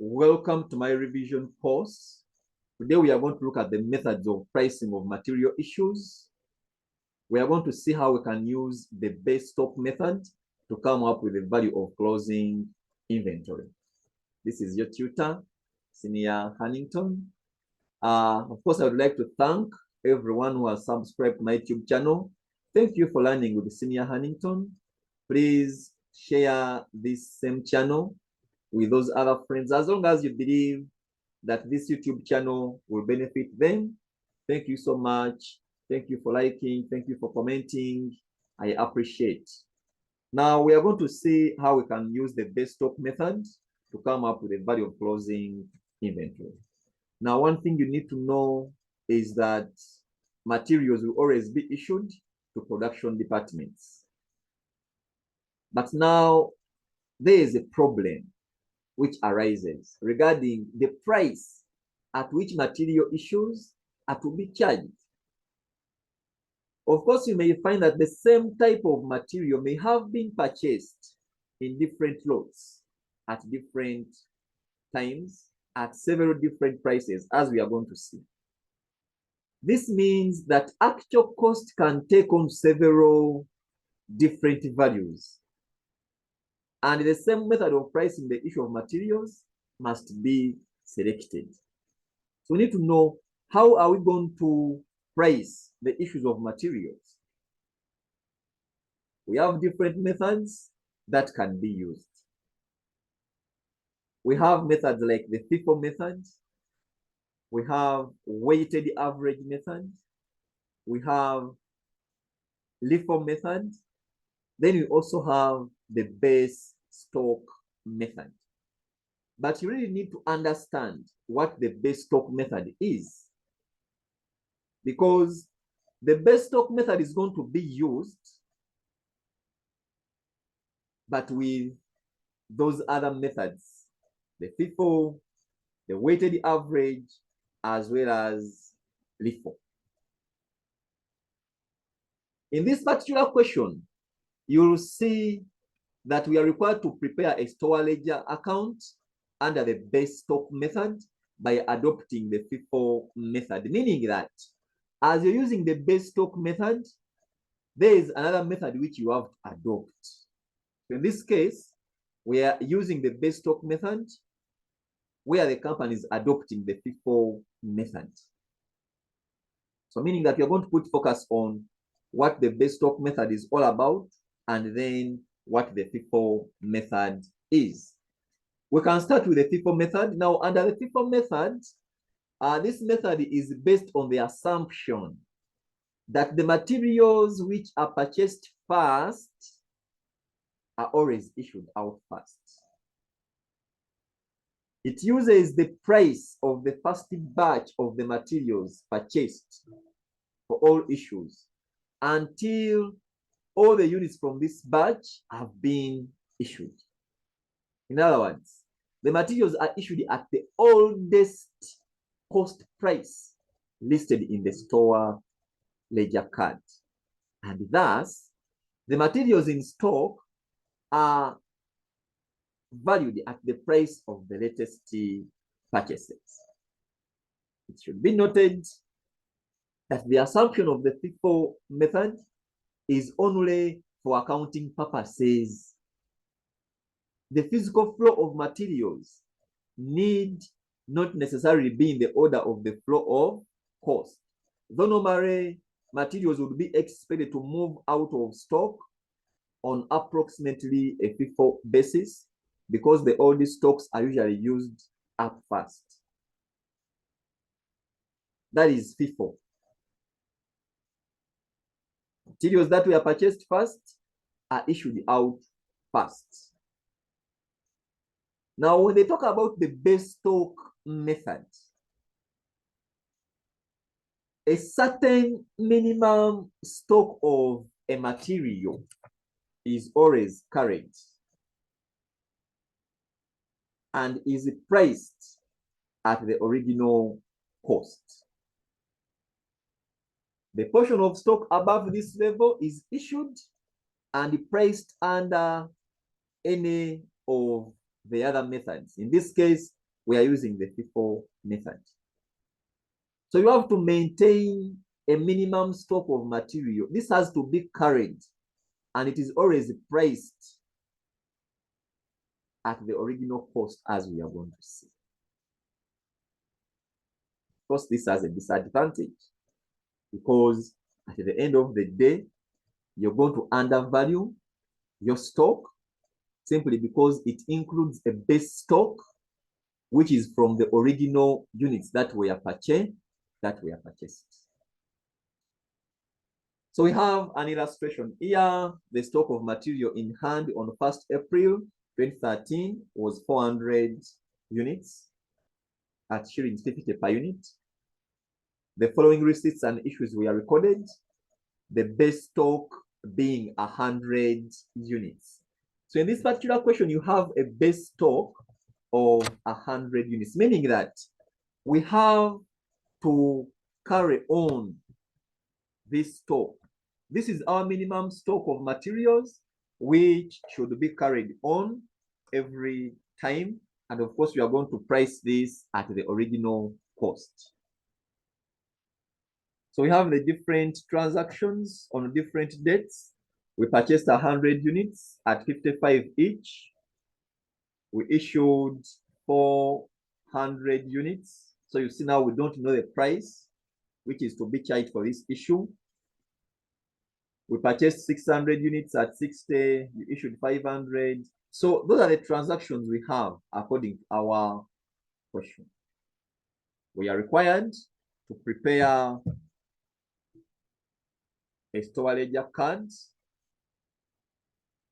Welcome to my revision course. Today we are going to look at the methods of pricing of material issues. We are going to see how we can use the base stock method to come up with the value of closing inventory. This is your tutor, Senior Huntington. Of course, I would like to thank everyone who has subscribed to my YouTube channel. Thank you for learning with Senior Huntington. Please share this same channel with those other friends, as long as you believe that this YouTube channel will benefit them. Thank you so much. Thank you for liking. Thank you for commenting. I appreciate. Now we are going to see how we can use the base stock method to come up with a value of closing inventory. Now, one thing you need to know is that materials will always be issued to production departments. But now there is a problem which arises regarding the price at which material issues are to be charged. Of course, you may find that the same type of material may have been purchased in different lots at different times at several different prices, as we are going to see. This means that actual cost can take on several different values. And the same method of pricing the issue of materials must be selected. So we need to know, how are we going to price the issues of materials? We have different methods that can be used. We have methods like the FIFO method. We have weighted average method. We have LIFO method. Then we also have the base stock method. But you really need to understand what the base stock method is, because the base stock method is going to be used, but with those other methods, the FIFO, the weighted average, as well as LIFO. In this particular question, you'll see that we are required to prepare a store ledger account under the base stock method by adopting the FIFO method, meaning that as you're using the base stock method, there is another method which you have to adopt. In this case, we are using the base stock method where the company is adopting the FIFO method. So meaning that you're going to put focus on what the base stock method is all about, and then what the FIFO method is. We can start with the FIFO method. Now, under the FIFO method, this method is based on the assumption that the materials which are purchased first are always issued out first. It uses the price of the first batch of the materials purchased for all issues until all the units from this batch have been issued. In other words, the materials are issued at the oldest cost price listed in the store ledger card. And thus, the materials in stock are valued at the price of the latest purchases. It should be noted that the assumption of the FIFO method is only for accounting purposes. The physical flow of materials need not necessarily be in the order of the flow of cost. Though normally materials would be expected to move out of stock on approximately a FIFO basis, because the old stocks are usually used up first. That is FIFO. Materials that were purchased first are issued out first. Now, when they talk about the base stock method, a certain minimum stock of a material is always carried and is priced at the original cost. The portion of stock above this level is issued and priced under any of the other methods. In this case, we are using the FIFO method. So you have to maintain a minimum stock of material. This has to be carried, and it is always priced at the original cost, as we are going to see. Of course, this has a disadvantage because at the end of the day, you're going to undervalue your stock simply because it includes a base stock, which is from the original units that were purchased. So we have an illustration here. The stock of material in hand on 1st April 2013 was 400 units at shillings 50 per unit. The following receipts and issues were recorded, the base stock being 100 units. So in this particular question, you have a base stock of 100 units, meaning that we have to carry on this stock. This is our minimum stock of materials, which should be carried on every time. And of course, we are going to price this at the original cost. So we have the different transactions on different dates. We purchased 100 units at 55 each. We issued 400 units. So you see now we don't know the price, which is to be charged for this issue. We purchased 600 units at 60. We issued 500. So those are the transactions we have according to our question. We are required to prepare a store ledger card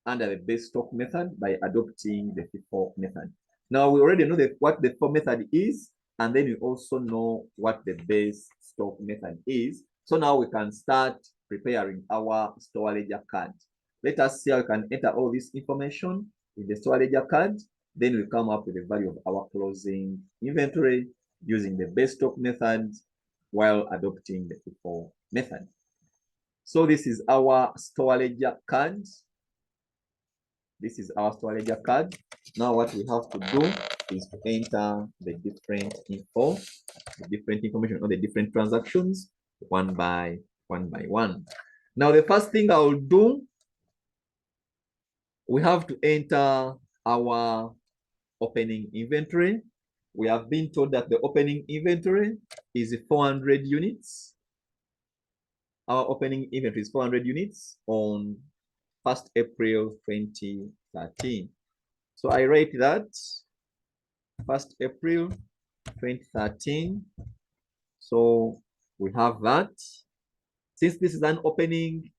under the base stock method by adopting the FIFO method. Now we already know what the FIFO method is, and then we also know what the base stock method is. So now we can start preparing our store ledger card. Let us see how we can enter all this information in the store ledger card. Then we come up with the value of our closing inventory using the base stock method while adopting the FIFO method. So this is our store ledger card. This is our store ledger card. Now what we have to do is to enter the different info, the different information on the different transactions one by one. Now the first thing I will do, we have to enter our opening inventory. We have been told that the opening inventory is 400 units. Our opening inventory is 400 units on 1st April 2013. So I write that 1st April 2013. So we have that. Since this is an opening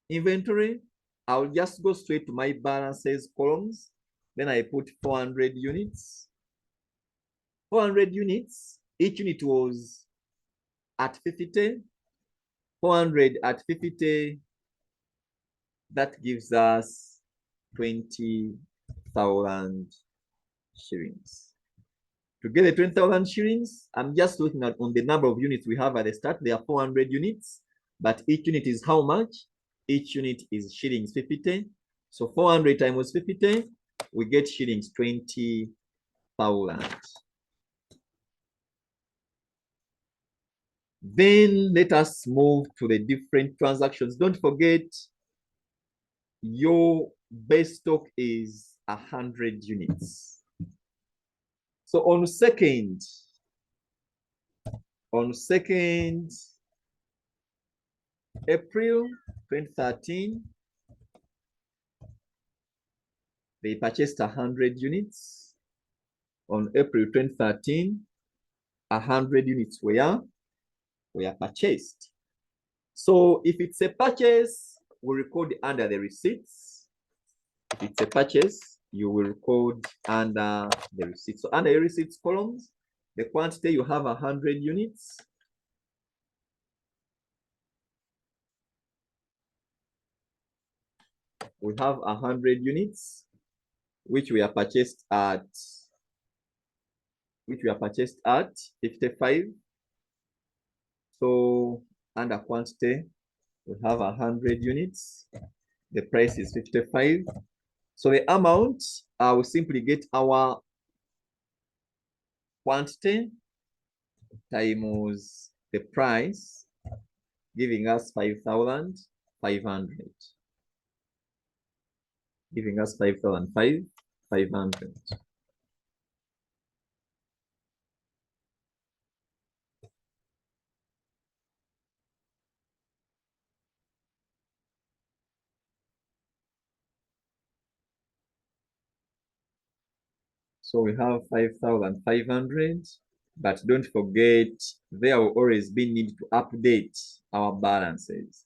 inventory, I'll just go straight to my balances columns. Then I put 400 units. 400 units. Each unit was at 50. 400 at 50. That gives us 20,000 shillings. To get the 20,000 shillings, I'm just looking at on the number of units we have at the start. There are 400 units, but each unit is how much? Each unit is shillings 50. So 400 times 50, we get shillings 20,000. Then let us move to the different transactions. Don't forget, your base stock is 100 units. So on 2nd April 2013, they purchased 100 units. On April 2013, 100 units were purchased. So if it's a purchase, we record under the receipts. If it's a purchase, you will record under the receipts. So under your receipts columns, the quantity you have 100 units. We have 100 units, which we are purchased at 55. So under quantity, we have 100 units. The price is 55. So the amount, we simply get our quantity times the price, giving us 5,500. Giving us 5,500. So we have 5,500, but don't forget there will always be need to update our balances.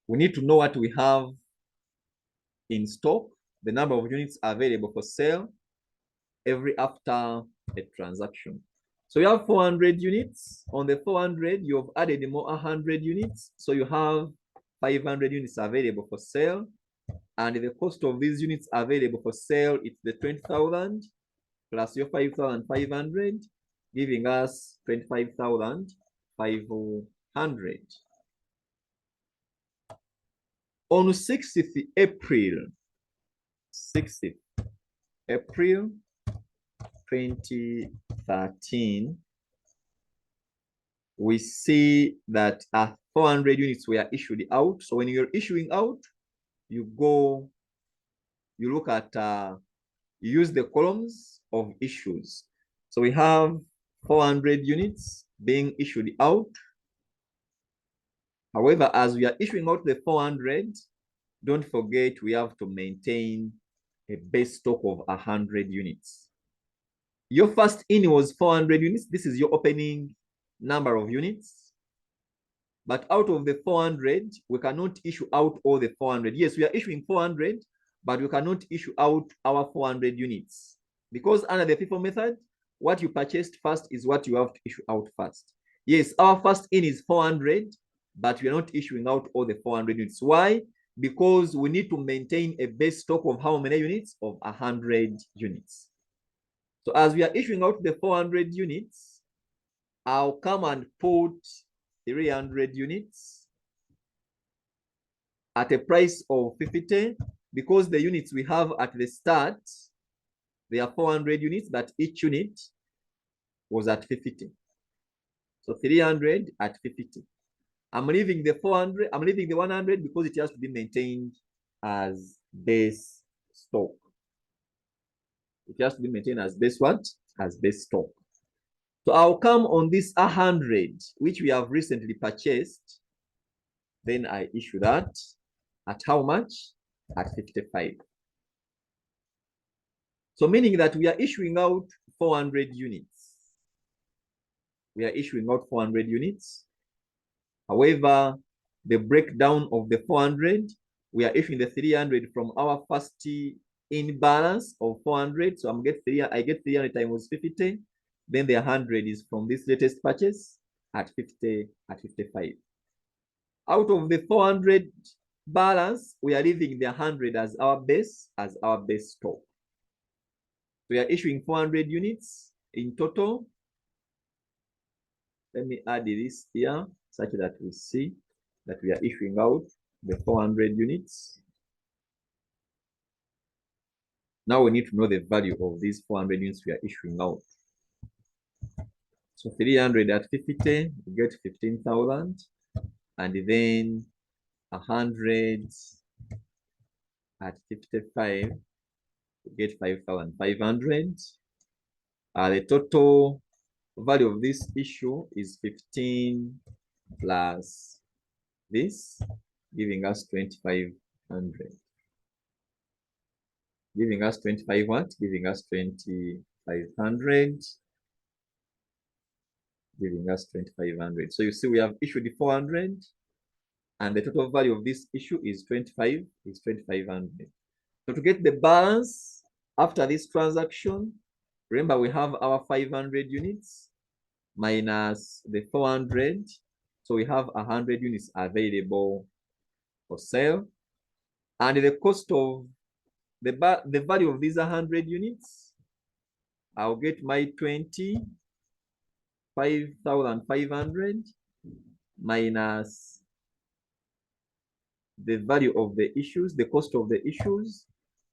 We need to know what we have in stock, the number of units available for sale every after a transaction. So you have 400 units. On the 400, you have added more 100 units. So you have 500 units available for sale. And the cost of these units available for sale is the 20,000 plus your 5,500, giving us 25,500. On 6th April, 6th April 2013, we see that 400 units were issued out. So when you're issuing out, you look at, you use the columns of issues. So we have 400 units being issued out. However, as we are issuing out the 400, don't forget we have to maintain a base stock of 100 units. Your first in was 400 units. This is your opening number of units. But out of the 400, we cannot issue out all the 400. Yes, we are issuing 400, but we cannot issue out our 400 units. Because under the FIFO method, what you purchased first is what you have to issue out first. Yes, our first in is 400, but we are not issuing out all the 400 units. Why? Because we need to maintain a base stock of how many units? Of 100 units. So as we are issuing out the 400 units, I'll come and put 300 units at a price of 50, because the units we have at the start, they are 400 units, but each unit was at 50. So 300 at 50. I'm leaving the 400, I'm leaving the 100 because it has to be maintained as base stock. It has to be maintained as base what? As base stock. So I'll come on this 100, which we have recently purchased. Then I issue that at how much? At 55. So meaning that we are issuing out 400 units. We are issuing out 400 units. However, the breakdown of the 400, we are issuing the 300 from our first in balance of 400. So I get 300 times 50. Then the 100 is from this latest purchase at 50, at 55. Out of the 400 balance, we are leaving the 100 as our base stock. We are issuing 400 units in total. Let me add this here such that we see that we are issuing out the 400 units. Now we need to know the value of these 400 units we are issuing out. So 300 at 50, we get 15,000. And then 100 at 55, we get 5,500. The total value of this issue is 15 plus this, giving us 2,500. Giving us 25 what? Giving us 2,500. Giving us 2,500. So you see we have issued the 400, and the total value of this issue is 2,500. So to get the balance after this transaction, remember we have our 500 units minus the 400. So we have 100 units available for sale. And the cost of the value of these 100 units, I'll get my 25,500 minus the value of the issues, the cost of the issues.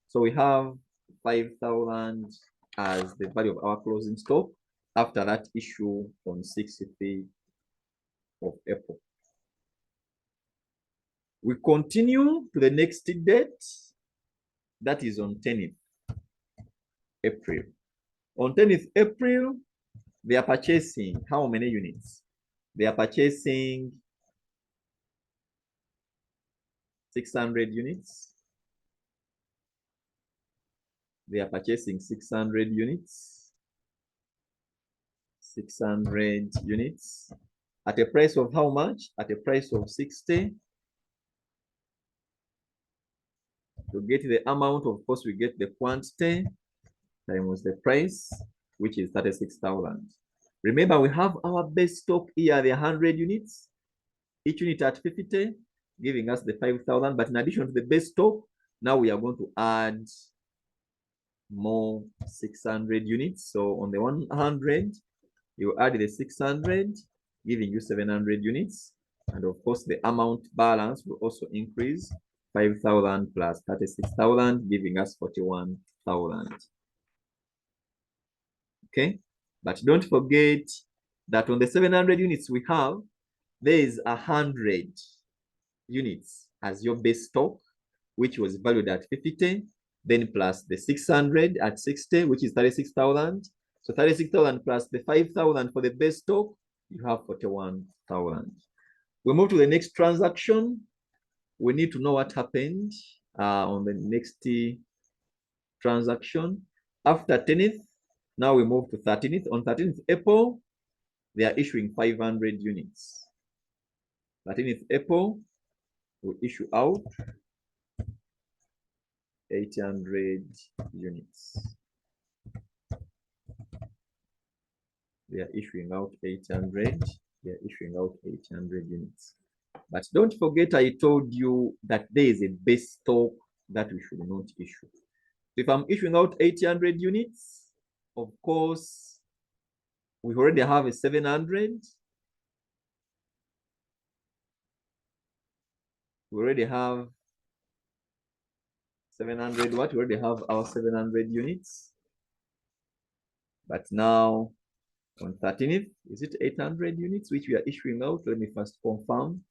So we have 5,000 as the value of our closing stock. after that issue on 6th of April. We continue to the next date, that is on 10th April. On 10th April, they are purchasing how many units? They are purchasing 600 units. They are purchasing 600 units. 600 units. At a price of how much? At a price of 60. To get the amount, of course, we get the quantity times the price, which is 36,000. Remember, we have our base stock here, the 100 units, each unit at 50, giving us the 5,000. But in addition to the base stock, now we are going to add more 600 units. So on the 100, you add the 600, giving you 700 units. And of course, the amount balance will also increase, 5,000 plus 36,000, giving us 41,000. Okay, but don't forget that on the 700 units we have, there is 100 units as your base stock, which was valued at 50, then plus the 600 at 60, which is 36,000. So 36,000 plus the 5,000 for the base stock, you have 41,000. We move to the next transaction. We need to know what happened on the next transaction. After 10th, now we move to 13th. On 13th April, they are issuing 500 units. 13th April, we issue out 800 units. They are issuing out 800. They are issuing out 800 units. But don't forget, I told you that there is a base stock that we should not issue. If I'm issuing out 800 units, of course, we already have a 700. We already have 700. What? We already have our 700 units. But now, on 13th, is it 800 units which we are issuing out? Let me first confirm.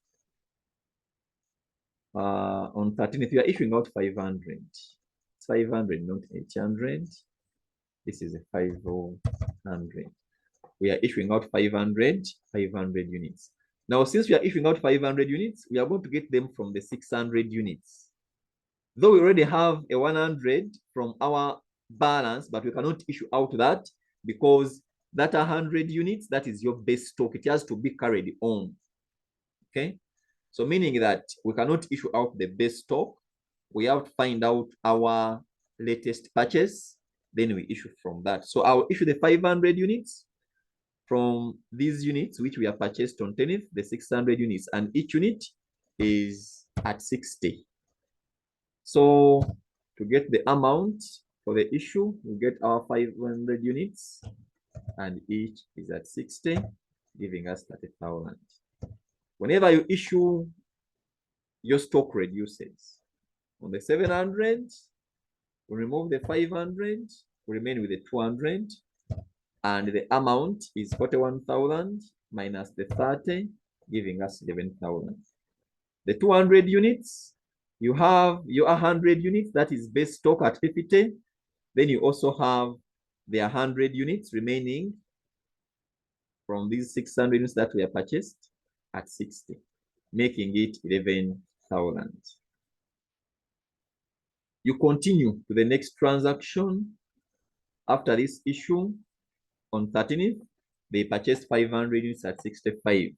On 13th, we are issuing out 500. It's 500, not 800. This is a 500. We are issuing out 500 units. Now, since we are issuing out 500 units, we are going to get them from the 600 units. Though we already have a 100 from our balance, but we cannot issue out that because that 100 units, that is your base stock. It has to be carried on. Okay? So meaning that we cannot issue out the base stock. We have to find out our latest purchase. Then we issue from that. So I'll issue the 500 units from these units, which we have purchased on 10th, the 600 units, and each unit is at 60. So to get the amount for the issue, we get our 500 units, and each is at 60, giving us 30,000. Whenever you issue, your stock reduces. On the 700, we remove the 500, we remain with the 200, and the amount is 41,000 minus the 30, giving us 11,000. The 200 units, you have your 100 units, that is base stock at 50. Then you also have the 100 units remaining from these 600 units that we have purchased at 60, making it 11,000. You continue to the next transaction. After this issue, on 13th, they purchased 500 units at 65.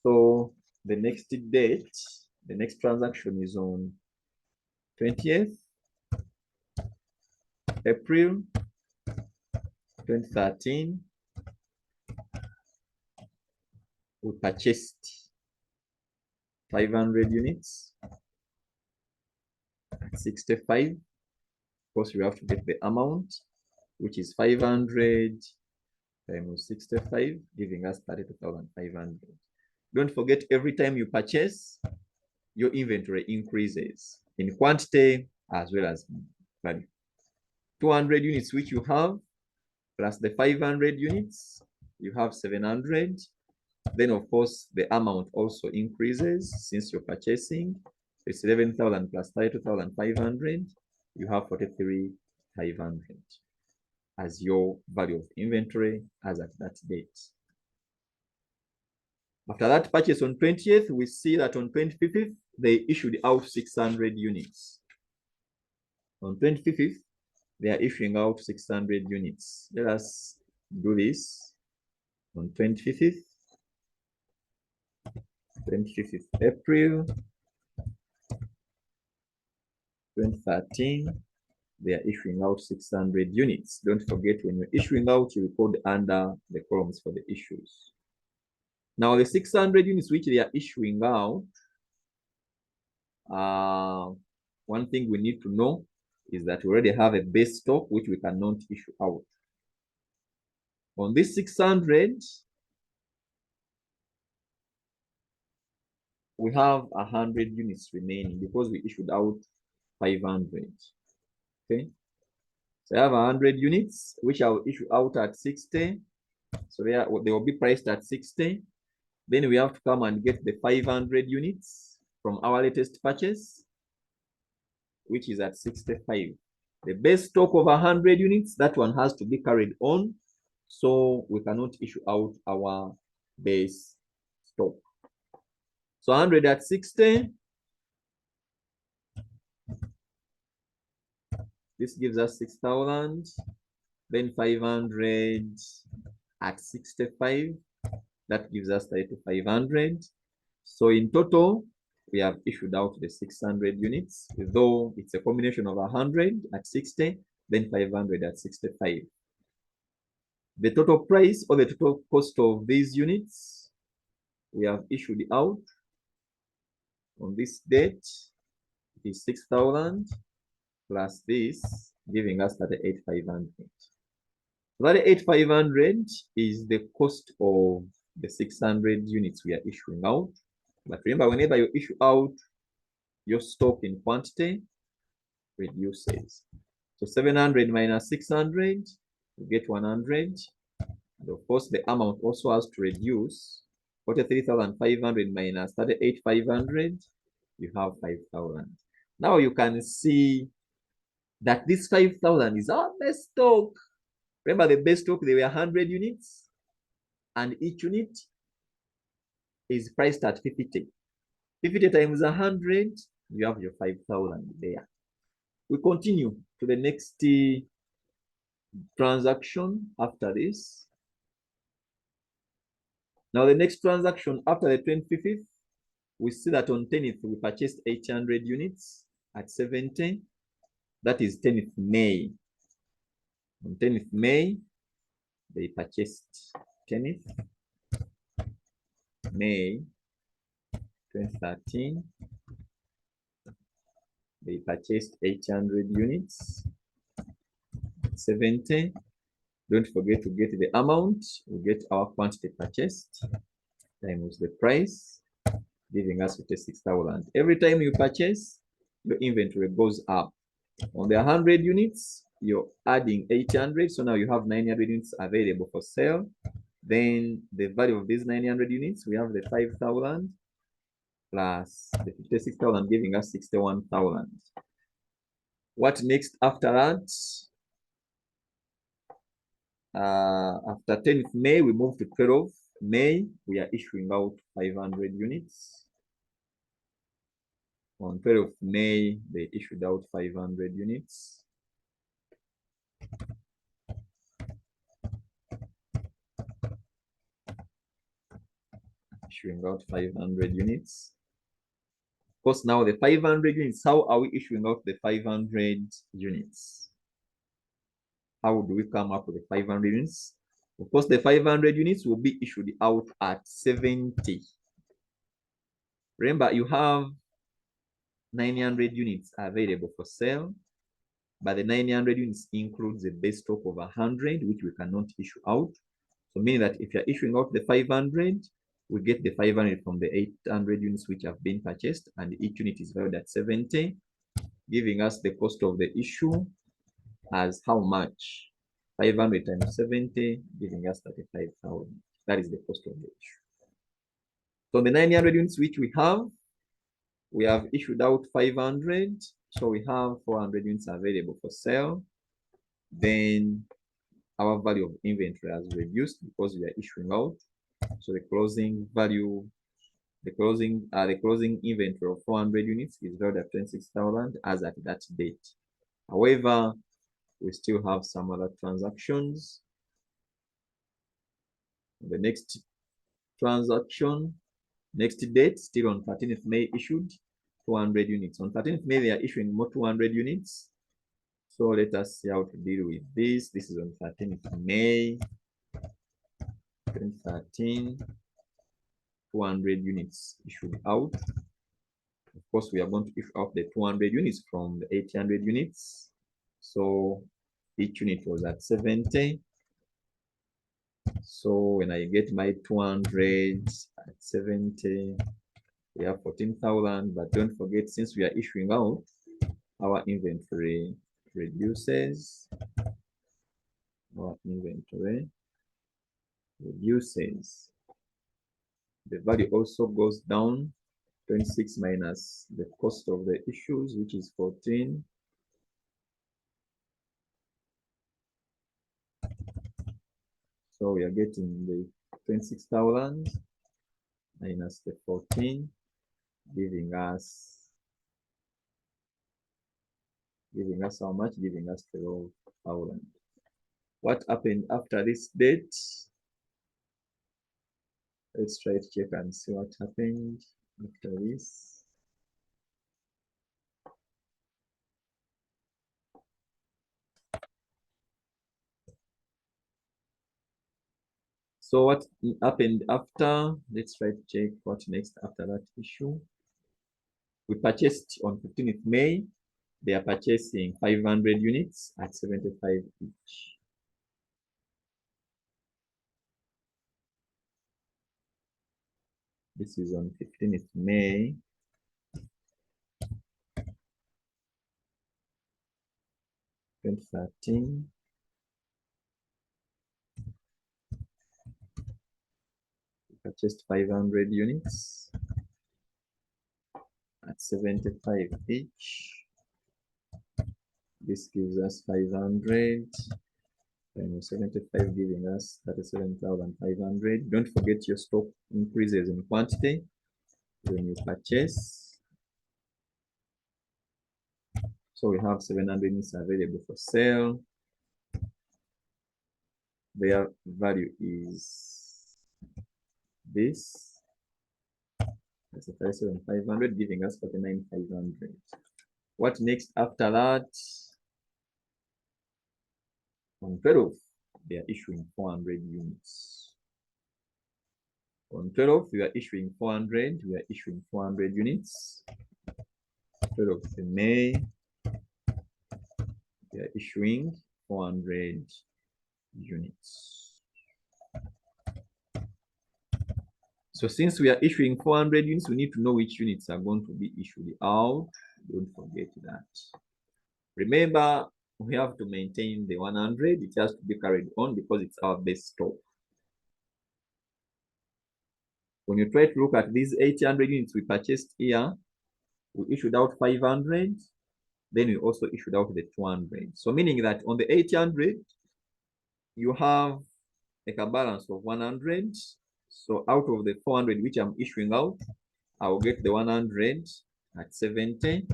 So the next date, the next transaction is on 20th April 2013. We purchased 500 units at 65. Of course, we have to get the amount, which is 500 times 65, giving us 32,500. Don't forget, every time you purchase, your inventory increases in quantity as well as value. 200 units which you have, plus the 500 units, you have 700. Then, of course, the amount also increases since you're purchasing. It's 11,000 plus 32,500. You have 43,500 as your value of inventory as at that date. After that purchase on 20th, we see that on 25th, they issued out 600 units. On 25th, they are issuing out 600 units. Let us do this on 25th April 2013. They are issuing out 600 units. Don't forget, when you're issuing out, you record under the columns for the issues. Now, the 600 units which they are issuing out, one thing we need to know is that we already have a base stock which we cannot issue out. On this 600, we have 100 units remaining because we issued out 500. Okay, so I have 100 units which I will issue out at 60. So they will be priced at 60. Then we have to come and get the 500 units from our latest purchase, which is at 65. The base stock of 100 units, that one has to be carried on. So we cannot issue out our base stock. So 100 at 60. This gives us 6,000. Then 500 at 65. That gives us 3,500. So in total, we have issued out the 600 units, though it's a combination of 100 at 60, then 500 at 65. The total price or the total cost of these units we have issued out on this date is 6,000 plus this, giving us 38,500. 38,500 is the cost of the 600 units we are issuing out. But remember, whenever you issue out, your stock in quantity reduces. So 700 minus 600, you get 100. And of course, the amount also has to reduce. 43,500 minus 38,500, you have 5,000. Now you can see that this 5,000 is our best stock. Remember, the best stock, they were 100 units, and each unit is priced at 50. 50 times 100, you have your 5,000 there. We continue to the next transaction after this. Now, the next transaction after the 25th, we see that on 10th, we purchased 800 units at 70. That is 10th May. On 10th May, they purchased 10th May 2013. They purchased 800 units, 70. Don't forget to get the amount. We get our quantity purchased times the price, giving us 56,000. Every time you purchase, your inventory goes up. On the 100 units, you're adding 800. So now you have 900 units available for sale. Then the value of these 900 units, we have the 5,000 plus the 56,000, giving us 61,000. What next after that? After 10th May, we move to 12th May. We are issuing out 500 units. On 12th May, they issued out 500 units. Issuing out 500 units. Of course, now the 500 units, how are we issuing out the 500 units? How do we come up with the 500 units? Of course, the 500 units will be issued out at 70. Remember, you have 900 units available for sale, but the 900 units includes a base stock of 100, which we cannot issue out. So meaning that if you're issuing out the 500, we get the 500 from the 800 units which have been purchased, and each unit is valued at 70, giving us the cost of the issue as how much? 500 times 70, giving us 35,000. That is the cost of the issue. So the 900 units which we have issued out 500. So we have 400 units available for sale. Then our value of inventory has reduced because we are issuing out. So the closing value, the closing inventory of 400 units is valued at 26,000 as at that date. However, we still have some other transactions. The next transaction, next date, still on 13th May, issued 200 units. On 13th May, they are issuing more 200 units. So let us see how to deal with this. This is on 13th May 2013. 200 units issued out. Of course, we are going to issue out the 200 units from the 800 units. So each unit was at 70. So when I get my 200 at 70, we have 14,000. But don't forget, since we are issuing out, our inventory reduces. Our inventory reduces. The value also goes down. 26 minus the cost of the issues, which is 14. So we are getting the 26,000 minus the 14, giving us how much? Giving us 12,000. What happened after this date? Let's try to check and see what happened after this. So what happened after? Let's try to check what next after that issue. We purchased on 15th May. They are purchasing 500 units at 75 each. This is on 15th May. We purchased 500 units at 75 each. This gives us 500 times 75, giving us 37,500. Don't forget your stock increases in quantity when you purchase. So we have 700 units available for sale. Their value is this. That's 37,500, giving us 49,500. What next after that? On 12th, they are issuing 400 units. On 12th, we are issuing 400. We are issuing 400 units. 12th May, we are issuing 400 units. So since we are issuing 400 units, we need to know which units are going to be issued out. Don't forget that. Remember, we have to maintain the 100. It has to be carried on because it's our base stock. When you try to look at these 800 units we purchased here, we issued out 500. Then we also issued out the 200. So meaning that on the 800, you have like a balance of 100. So out of the 400 which I'm issuing out, I will get the 100 at 70.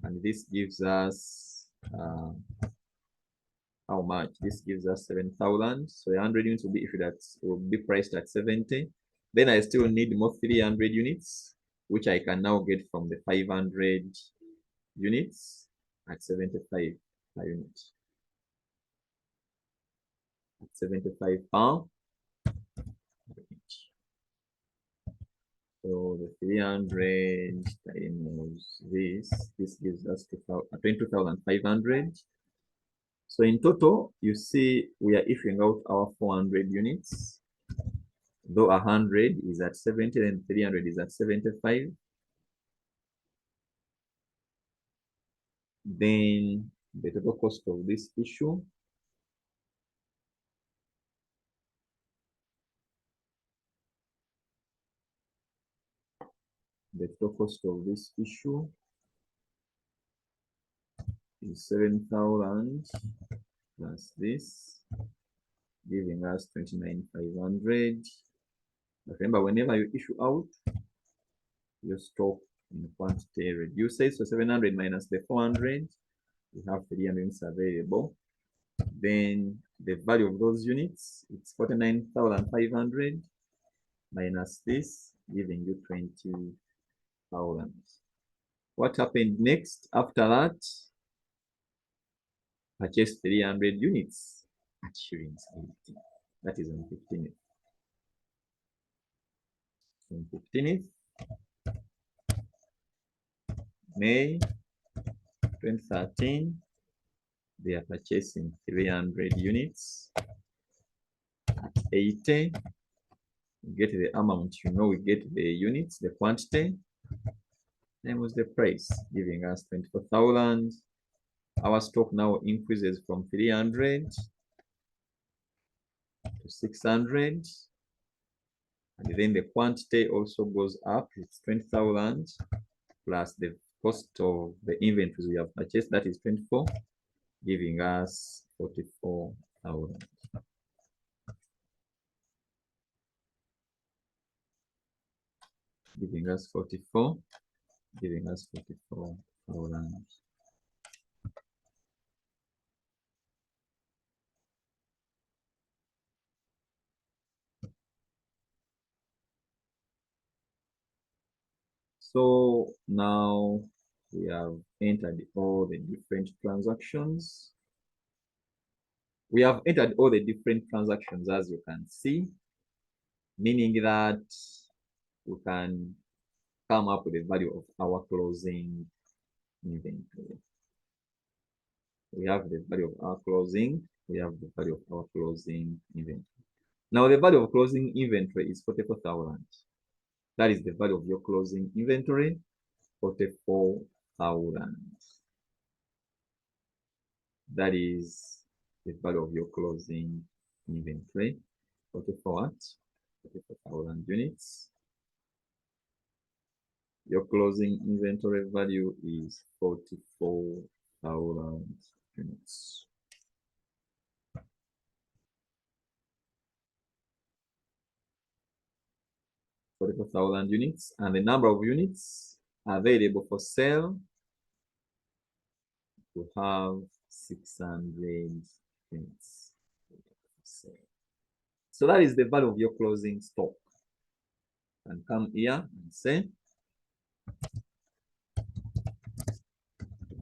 And this gives us how much? This gives us 7,000. So 100 units will be priced at 70. Then I still need more 300 units, which I can now get from the 500 units at 75 per unit. At 75 pounds. So the 300 times this gives us 22,500. So in total, you see we are issuing out our 400 units. Though 100 is at 70 and 300 is at 75. Then the total cost of this issue. The total cost of this issue is 7,000 plus this, giving us 29,500. But remember, whenever you issue out, your stock in quantity reduces. So 700 minus the 400, we have 300 units available. Then the value of those units, it's 49,500 minus this, giving you 20,000. What happened next after that? Purchase 300 units at shillings 80. That is on 15th. On 15th May 2013, they are purchasing 300 units at 80. You get the amount, we get the units, the quantity, times the price, giving us 24,000. Our stock now increases from 300 to 600. And then the quantity also goes up. It's 20,000 plus the cost of the inventories we have purchased, that is 24, giving us 44,000. Giving us 44,000. So now we have entered all the different transactions. We have entered all the different transactions, as you can see, meaning that we can come up with the value of our closing inventory. We have the value of our closing. We have the value of our closing inventory. Now the value of closing inventory is 44,000. That is the value of your closing inventory, 44,000. That is the value of your closing inventory, 44,000 units. Your closing inventory value is 44,000 units. 44,000 units, and the number of units available for sale, we have 600 units. So that is the value of your closing stock. And come here and say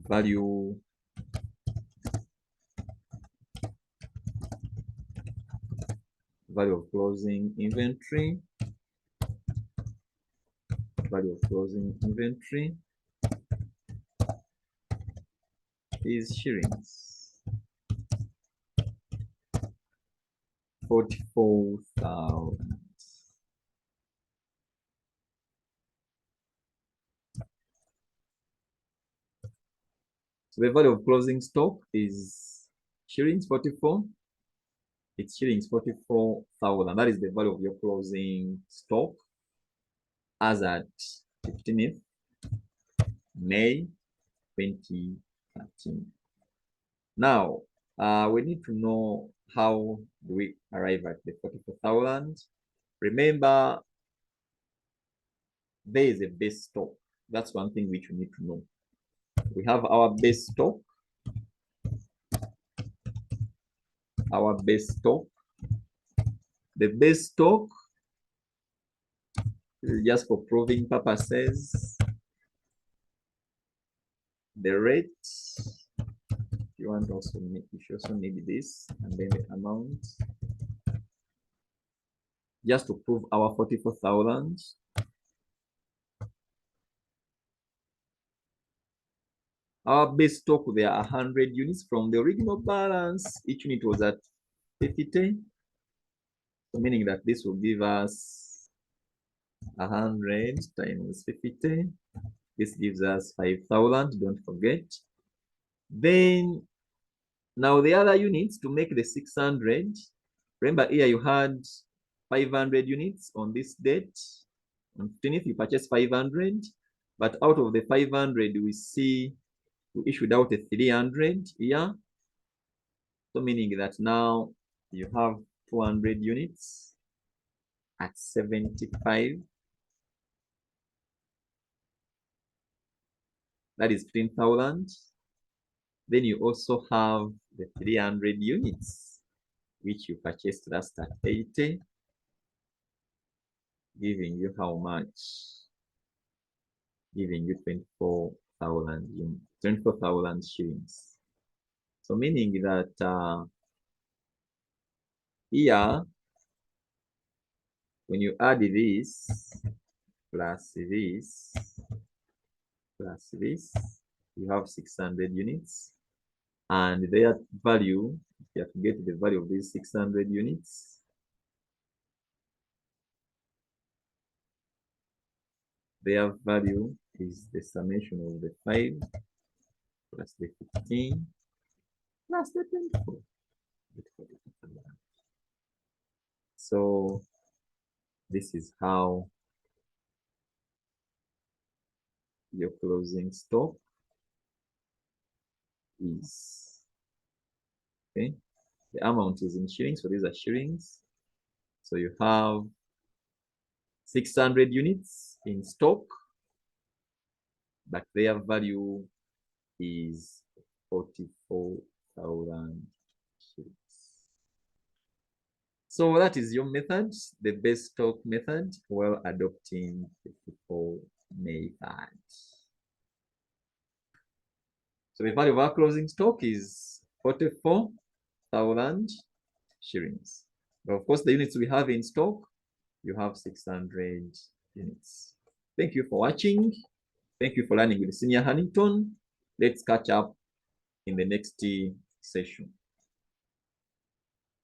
value of closing inventory, value of closing inventory is shillings 44,000. So the value of closing stock is shillings 44. It's shillings 44,000. That is the value of your closing stock as at 15th May 2013. Now, we need to know how do we arrive at the 44,000. Remember, there is a base stock. That's one thing which we need to know. We have our base stock. Our base stock. The base stock, just for proving purposes, the rate, you also need this, and then the amount, just to prove our 44,000. Our base stock, there are 100 units from the original balance. Each unit was at 50. So meaning that this will give us 100 times 50. This gives us 5,000, don't forget. Then now the other units to make the 600. Remember here you had 500 units on this date. On 15th, you purchased 500. But out of the 500, we see we issued out a 300 here. So meaning that now you have 200 units at 75. That is 15,000. Then you also have the 300 units, which you purchased last at 80, giving you how much? Giving you 24,000 shillings. So meaning that here, when you add this plus this plus this, you have 600 units. And their value, you have to get the value of these 600 units. Their value is the summation of the 5 plus the 15 plus the 24. So this is how your closing stock is. Okay, the amount is in shillings, so these are shillings. So you have 600 units in stock, but their value is 44,000 shillings. So that is your method, the base stock method, while adopting the FIFO method. So the value of our closing stock is 44,000 shillings. But of course, the units we have in stock, you have 600 units. Thank you for watching. Thank you for learning with Senior Huntington. Let's catch up in the next session.